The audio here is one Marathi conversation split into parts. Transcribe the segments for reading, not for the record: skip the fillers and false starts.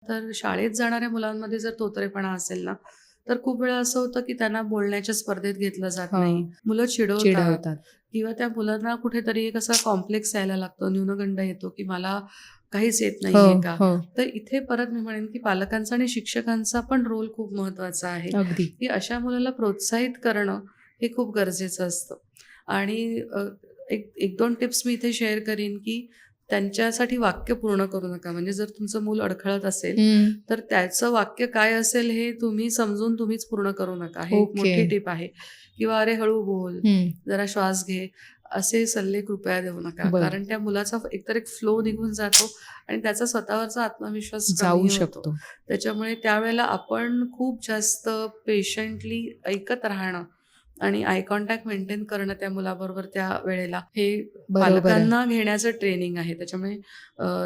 तर शाळेत जाणाऱ्या मुलांमध्ये जर तोतरेपणा असेल ना, तर खूप वेळा असं होतं, की त्यांना बोलण्याच्या स्पर्धेत घेतलं जात नाही. हां, मुलं चिडवतात चिडवतात. किंवा त्या मुलांना कुठेतरी एक असा कॉम्प्लेक्स यायला लागतो, न्यूनगंड येतो, की मला काहीच येत हो, नाहीये का? हो. तर इथे परत मी म्हणेन, की पालकांचा आणि शिक्षकांचा पण रोल खूप महत्त्वाचा आहे, अगदी. की अशा मुलाला प्रोत्साहित करणं हे खूप गरजेचं असतं. आणि एक 1-2 टिप्स मी इथे शेअर करीन, की त्यांच्यासाठी वाक्य पूर्ण करू नका. म्हणजे जर तुमचं मूल अडखळत असेल, हं. तर त्याचं वाक्य काय असेल हे तुम्ही समजून तुम्हीच पूर्ण करू नका. हे एक ओके. मोठी टिप आहे. किंवा "अरे हळू बोल, हं. जरा श्वास घे." असे सल्ले कृपया देऊ नका. बरं. कारण त्या मुलाचा एकतर एक फ्लो निघून जातो आणि त्याचा स्वतःवरचा आत्मविश्वास जाऊ कमी होतो. शकतो. त्याच्यामुळे त्यावेळेला आपण खूप जास्त पेशंटली ऐकत राहणं आणि आय कॉन्टॅक्ट मेंटेन करणं त्या मुलाबरोबर त्या वेळेला, हे बरोबर आहे. पालकांना घेण्याचं ट्रेनिंग आहे. त्याच्यामुळे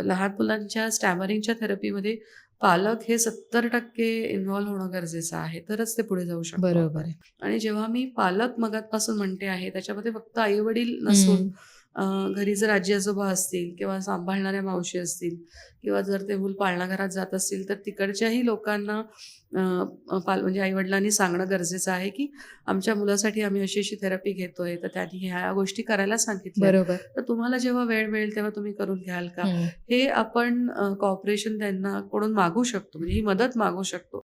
लहान मुलांच्या स्टॅमरिंगच्या थेरपीमध्ये पालक हे 70% इन्व्हॉल्व होणं गरजेचं आहे. तरच ते पुढे जाऊ शकतो बरोबर आपण. आहे. आणि जेव्हा मी पालक मगाचपासून म्हणते आहे, त्याच्यामध्ये फक्त आई-वडील नसून हं. अ, घरी जर आजी-आजोबा असतील किंवा सांभाळणाऱ्या मावशी असतील किंवा जर ते मूल पाळणाघरात जात असतील, तर तिकडच्याही लोकांना अ, अ, म्हणजे आई-वडिलांनी सांगणं गरजेचं आहे, की आमच्या मुलासाठी आम्ही अशी-अशी थेरपी घेतोय, तर त्यांनी ह्या गोष्टी करायला सांगितल्यात. बरोबर. तर तुम्हाला जेव्हा वेळ मिळेल तेव्हा तुम्ही करून घ्याल का? हं. हे आपण कॉपरेशन त्यांना कडून मागू शकतो. म्हणजे ही मदत मागू शकतो.